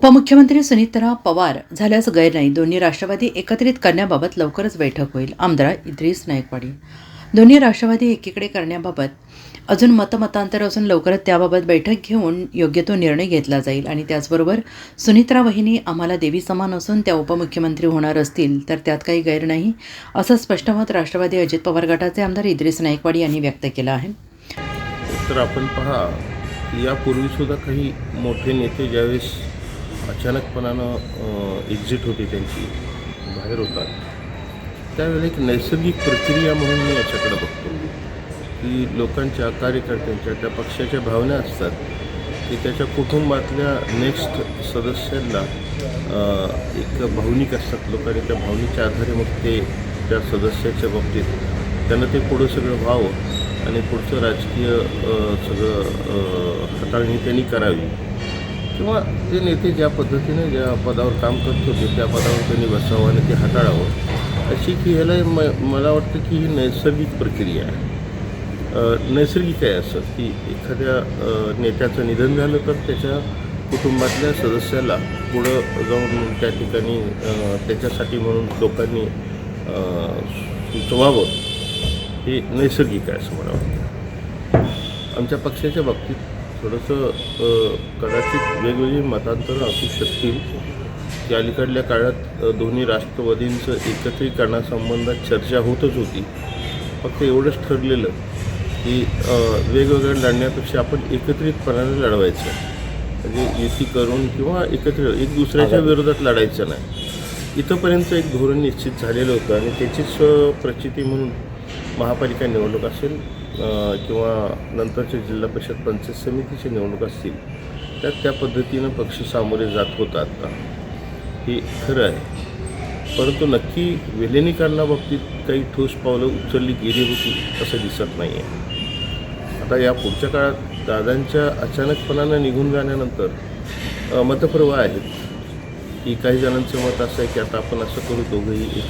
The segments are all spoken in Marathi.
उपमुख्यमंत्री सुनीतराव पवार झाल्यास गैर नाही. दोन्ही राष्ट्रवादी एकत्रित करण्याबाबत लवकरच बैठक होईल. आमदार इद्रिस नायकवाडी. दोन्ही राष्ट्रवादी एकीकडे करण्याबाबत अजून मतांतर असून लवकरच त्याबाबत बैठक घेऊन योग्य तो निर्णय घेतला जाईल. आणि त्याचबरोबर सुनीत्रा वहिनी आम्हाला देवी समान असून त्या उपमुख्यमंत्री होणार असतील तर त्यात काही गैर नाही, असं स्पष्ट मत राष्ट्रवादी अजित पवार गटाचे आमदार इद्रिस नायकवाडी यांनी व्यक्त केलं आहे. तर आपण पहा, यापूर्वीसुद्धा काही मोठे नेते ज्यावेळेस अचानकपणानं एक्झिट होते, त्यांची बाहेर होतात, त्यावेळेला एक नैसर्गिक प्रक्रिया म्हणून मी याच्याकडे बघतो की लोकांच्या, कार्यकर्त्यांच्या, त्या पक्षाच्या भावना असतात की त्याच्या कुटुंबातल्या नेक्स्ट सदस्यांना एक भावनिक असतात लोक, आणि त्या भावनेच्या आधारे मग ते त्या सदस्याच्या बाबतीत त्यांना ते पुढं सगळं व्हावं आणि पुढचं राजकीय सगळं हाताळणी त्यांनी करावी, किंवा ते नेते ज्या पद्धतीने ज्या पदावर काम करत होते त्या पदावर त्यांनी बसावं आणि ते हाताळावं, अशी की ह्याला मला वाटतं की ही नैसर्गिक प्रक्रिया आहे. नैसर्गिक आहे असं की एखाद्या नेत्याचं निधन झालं तर त्याच्या कुटुंबातल्या सदस्याला पुढं जाऊन त्या ठिकाणी त्याच्यासाठी म्हणून लोकांनी सुचवावं, हे नैसर्गिक आहे असं मला वाटतं. आमच्या पक्षाच्या बाबतीत थोडंसं कदाचित वेगवेगळी मतांतरं असू शकतील की अलीकडल्या काळात दोन्ही राष्ट्रवादींचं एकत्रीकरणासंबंधात चर्चा होतच होती. फक्त एवढंच ठरलेलं की वेगवेगळ्या लढण्यापेक्षा आपण एकत्रितपणाने लढवायचं, म्हणजे युती करून किंवा एकत्र एक दुसऱ्याच्या विरोधात लढायचं नाही. इथंपर्यंत एक धोरण निश्चित झालेलं होतं आणि त्याचीच प्रचिती म्हणून महापालिका निवडणूक असेल किंवा नंतरचे जिल्हा परिषद पंचायत समितीची निवडणूक असतील, त्यात त्या पद्धतीनं पक्ष सामोरे जात होता. आता हे खरं आहे, परंतु नक्की विलिनीकरणाबाबतीत काही ठोस पावलं उचलली गेली होती असं दिसत नाही आहे. आता या पुढच्या काळात दादांच्या अचानकपणानं निघून जाण्यानंतर मतप्रवाह आहेत की काही जणांचं मत असं आहे की आता आपण असं करू, दोघंही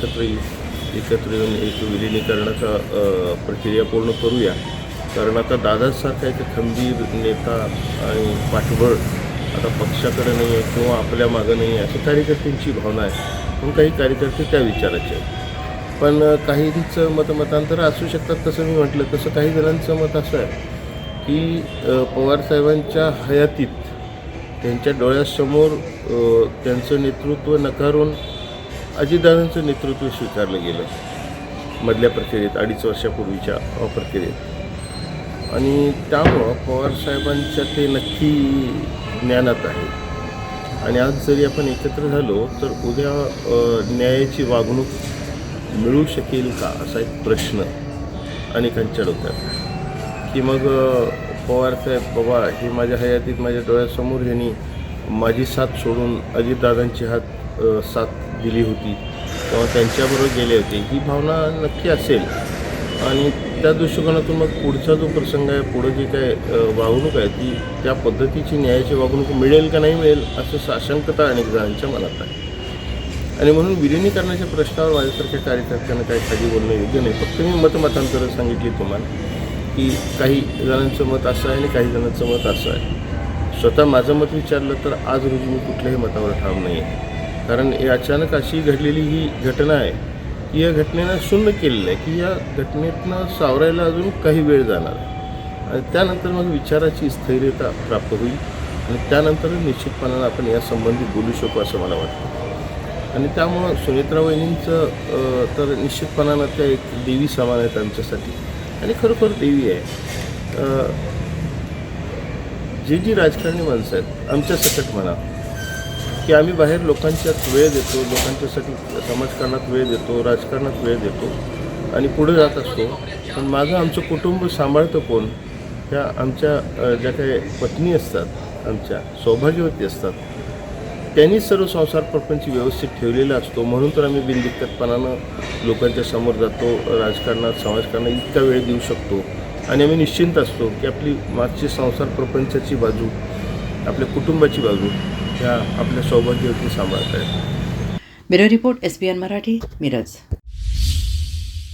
एकत्र येऊन एक विलिनीकरणाचा प्रक्रिया पूर्ण करूया, कारण आता दादासारखा एक खंबीर नेता आणि पाठबळ आता पक्षाकडे नाही आहे किंवा आपल्या मागं नाही आहे अशी कार्यकर्त्यांची भावना आहे. म्हणून काही कार्यकर्ते त्या विचाराचे आहेत. पण काहींचं मतांतर असू शकतात, तसं मी म्हटलं तसं काही जणांचं मत असं आहे की पवारसाहेबांच्या हयातीत त्यांच्या डोळ्यासमोर त्यांचं नेतृत्व नकारून अजितदादांचं नेतृत्व स्वीकारलं गेलं मधल्या प्रक्रियेत, 2.5 वर्षापूर्वीच्या प्रक्रियेत, आणि त्यामुळं पवारसाहेबांच्या ते नक्की ज्ञानात आहे. आणि आज जरी आपण एकत्र झालो तर उद्या न्यायाची वागणूक मिळू शकेल का असा एक प्रश्न अनेकांच्या डोक्यात, की मग पवारसाहेब बाबा हे माझ्या हयातीत माझ्या डोळ्यासमोर ह्यांनी माझी साथ सोडून अजितदादांची साथ दिली होती किंवा त्यांच्याबरोबर गेले होते, ही भावना नक्की असेल. आणि त्या दृष्टिकोनातून मग पुढचा जो प्रसंग आहे, पुढं जी काय वागणूक आहे ती त्या पद्धतीची न्यायाची वागणूक मिळेल का नाही मिळेल असं साशंकता अनेक जणांच्या मनात आहे. आणि म्हणून विलिनीकरणाच्या प्रश्नावर माझ्यासारख्या कार्यकर्त्यांना काही खाली बोलणं योग्य नाही. फक्त मी मतमतांतरं सांगितली तुम्हाला की काही जणांचं मत असं आहे आणि काही जणांचं मत असं आहे. स्वतः माझं मत विचारलं तर आज रोजी मी कुठल्याही मतावर ठाम नाही आहे, कारण हे अचानक अशी घडलेली ही घटना आहे की या घटनेनं शून्य केलेलं आहे की या घटनेतनं सावरायला अजून काही वेळ जाणार आहे आणि त्यानंतर मग विचाराची स्थैर्यता प्राप्त होईल आणि त्यानंतर निश्चितपणानं आपण यासंबंधी बोलू शकू असं मला वाटतं. आणि त्यामुळं सुनीत्रा वहिनींचं तर निश्चितपणानं त्या एक देवी समान आहेत आमच्यासाठी, आणि खरोखर देवी आहे. जी राजकारणी माणसं आहेत आमच्या सकट म्हणा की आम्ही बाहेर लोकांच्यात वेळ देतो, लोकांच्यासाठी समाजकारणात वेळ देतो, राजकारणात वेळ देतो आणि पुढे जात असतो. पण माझं आमचं कुटुंब सांभाळतं कोण? त्या आमच्या ज्या काही पत्नी असतात, आमच्या सौभाग्यवती असतात, त्यांनी सर्व संसार प्रपंच व्यवस्थित ठेवलेला असतो. म्हणून तर आम्ही बिनदिक्कतपणानं लोकांच्या समोर जातो, राजकारणात समाजकारणात इतका वेळ देऊ शकतो आणि आम्ही निश्चिंत असतो की आपली मागची संसार प्रपंचाची बाजू, आपल्या कुटुंबाची बाजू ह्या आपल्या सौभाग्यवती सांभाळत आहेत. Bureau report SBN Marathi, Miraj.